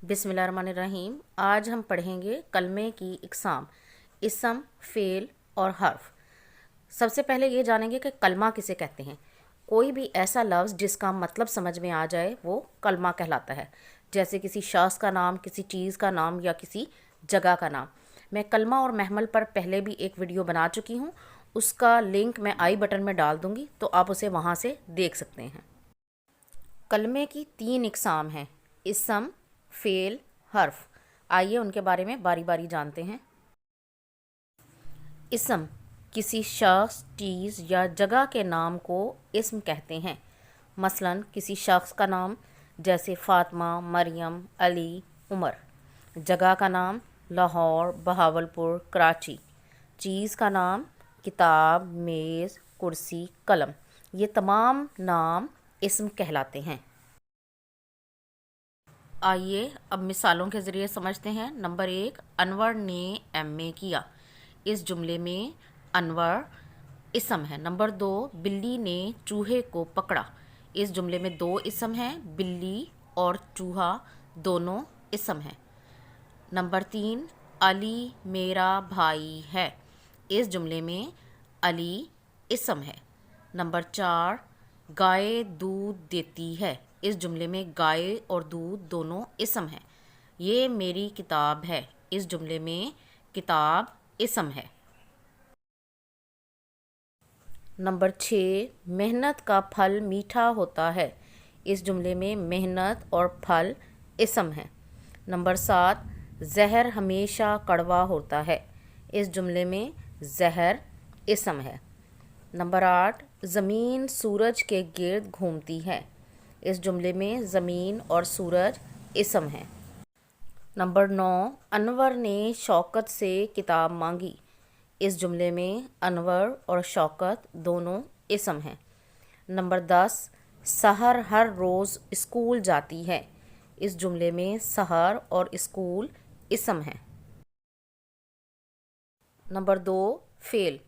बिस्मिल्लाहिर्रहमानिर्रहीम। आज हम पढ़ेंगे कलमे की इकसाम, इसम, फ़ेल और हर्फ। सबसे पहले ये जानेंगे कि कलमा किसे कहते हैं। कोई भी ऐसा लफ्ज़ जिसका मतलब समझ में आ जाए वो कलमा कहलाता है, जैसे किसी शख्स का नाम, किसी चीज़ का नाम या किसी जगह का नाम। मैं कलमा और महमल पर पहले भी एक वीडियो बना चुकी हूँ, उसका लिंक मैं आई बटन में डाल दूँगी, तो आप उसे वहाँ से देख सकते हैं। कलमे की 3 इकसाम हैं, इसम, फ़ेल, हर्फ। आइए उनके बारे में बारी बारी जानते हैं। इसम किसी शख्स, चीज़ या जगह के नाम को इसम कहते हैं। मसलन किसी शख्स का नाम जैसे फ़ातिमा, मरियम, अली, उमर। जगह का नाम लाहौर, बहावलपुर, कराची। चीज़ का नाम किताब, मेज़, कुर्सी, कलम। ये तमाम नाम इसम कहलाते हैं। आइए अब मिसालों के ज़रिए समझते हैं। नंबर 1, अनवर ने एमए किया। इस जुमले में अनवर इसम है। नंबर 2, बिल्ली ने चूहे को पकड़ा। इस जुमले में 2 इसम हैं, बिल्ली और चूहा दोनों इसम हैं। नंबर 3, अली मेरा भाई है। इस जुमले में अली इसम है। नंबर 4, गाय दूध देती है। इस जुमले में गाय और दूध दोनों इसम हैं। ये मेरी किताब है। इस जुमले में किताब इसम है। नंबर 6, मेहनत का फल मीठा होता है। इस जुमले में मेहनत और फल इसम है। नंबर 7, जहर हमेशा कड़वा होता है। इस जुमले में जहर इसम है। नंबर 8, ज़मीन सूरज के गिर्द घूमती है। इस जुमले में ज़मीन और सूरज इसम है। नंबर 9, अनवर ने शौकत से किताब मांगी। इस जुमले में अनवर और शौकत दोनों इसम हैं। नंबर 10, सहर हर रोज़ स्कूल जाती है। इस जुमले में सहर और स्कूल इसम हैं। नंबर 2, फ़ेल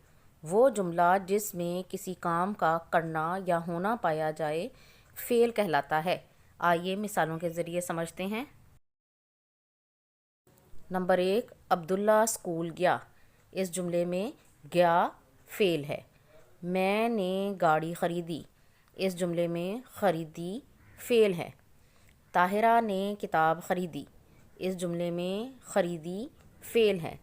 वो जुमला जिसमें किसी काम का करना या होना पाया जाए फ़ेल कहलाता है। आइए मिसालों के ज़रिए समझते हैं। नंबर 1, अब्दुल्ला स्कूल गया। इस जुमले में गया फ़ेल है। मैंने गाड़ी ख़रीदी। इस जुमले में ख़रीदी फ़ेल है। ताहिरा ने किताब ख़रीदी। इस जुमले में ख़रीदी फ़ेल है।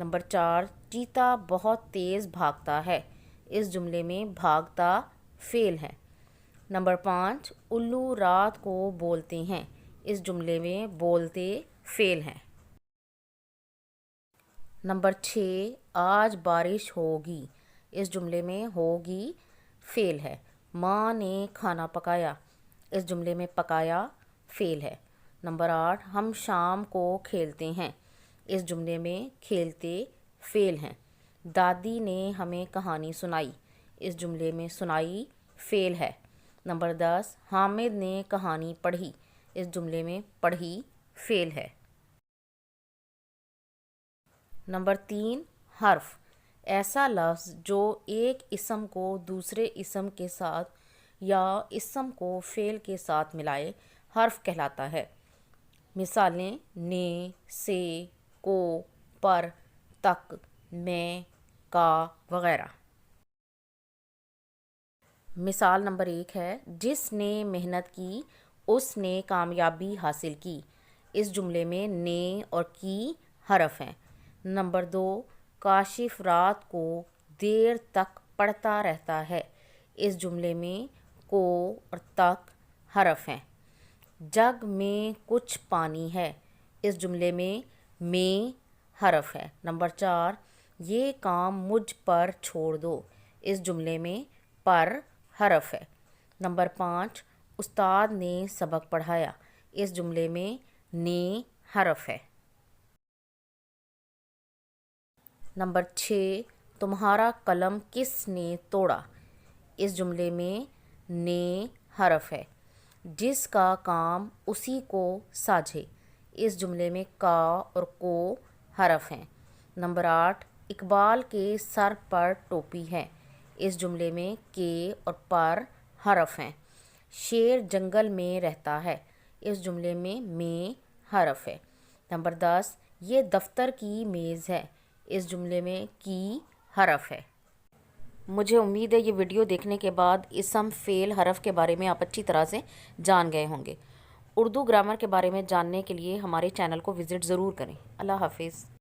नंबर 4, चीता बहुत तेज़ भागता है। इस जुमले में भागता फ़ेल है। नंबर 5, उल्लू रात को बोलते हैं। इस जुमले में बोलते फ़ेल हैं। नंबर 6, आज बारिश होगी। इस जुमले में होगी फ़ेल है। माँ ने खाना पकाया। इस जुमले में पकाया फ़ेल है। नंबर 8, हम शाम को खेलते हैं। इस जुमले में खेलते फ़ेल हैं। दादी ने हमें कहानी सुनाई। इस जुमले में सुनाई फ़ेल है। नंबर 10, हामिद ने कहानी पढ़ी। इस जुमले में पढ़ी फ़ेल है। नंबर 3, हर्फ ऐसा लफ्ज़ जो एक इसम को दूसरे इसम के साथ या इसम को फ़ेल के साथ मिलाए हर्फ कहलाता है। मिसालें ने, से, को, पर, तक, में, का वगैरह। मिसाल नंबर 1 है, जिसने मेहनत की उसने कामयाबी हासिल की। इस जुमले में ने और की हरफ हैं। नंबर 2, काशिफ रात को देर तक पढ़ता रहता है। इस जुमले में को और तक हरफ हैं। जग में कुछ पानी है। इस जुमले में हरफ है। नंबर 4, ये काम मुझ पर छोड़ दो। इस जुमले में पर हरफ है। नंबर 5, उस्ताद ने सबक पढ़ाया। इस जुमले में ने हरफ है। नंबर 6, तुम्हारा कलम किसने तोड़ा। इस जुमले में ने हरफ है। जिसका काम उसी को साझे। इस जुमले में का और को हरफ हैं। नंबर 8, इकबाल के सर पर टोपी है। इस जुमले में के और पर हरफ हैं। शेर जंगल में रहता है। इस जुमले में حرف ہے۔ نمبر 10، یہ دفتر کی میز ہے، اس جملے میں کی حرف ہے۔ مجھے امید ہے یہ ویڈیو دیکھنے کے بعد اسم، فعل، حرف کے بارے میں آپ اچھی طرح سے جان گئے ہوں گے۔ اردو گرامر کے بارے میں جاننے کے لیے ہمارے چینل کو وزٹ ضرور کریں۔ اللہ حافظ۔